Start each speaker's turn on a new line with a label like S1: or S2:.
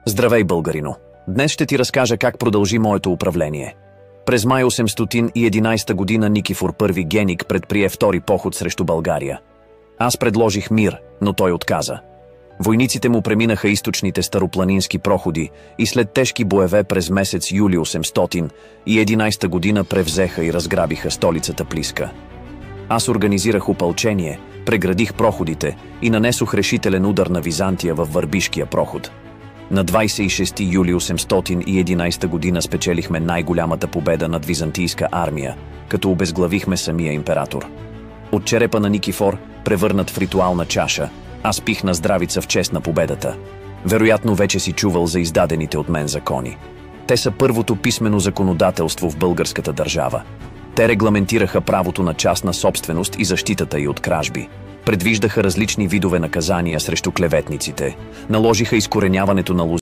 S1: Здравей, българино! Днес ще ти разкажа как продължи моето управление. През май 811 година Никифор I Геник предприе втори поход срещу България. Аз предложих мир, но той отказа. Войниците му преминаха източните старопланински проходи и след тежки боеве през месец юли 811 година превзеха и разграбиха столицата Плиска. Аз организирах опълчение, преградих проходите и нанесох решителен удар на Византия във Върбишкия проход. На 26 юли 811 година спечелихме най-голямата победа над византийска армия, като обезглавихме самия император. От черепа на Никифор, превърнат в ритуална чаша, аз пих на здравица в чест на победата. Вероятно вече си чувал за издадените от мен закони. Те са първото писмено законодателство в българската държава. Те регламентираха правото на частна собственост и защитата й от кражби. Предвиждаха различни видове наказания срещу клеветниците. Наложиха изкореняването на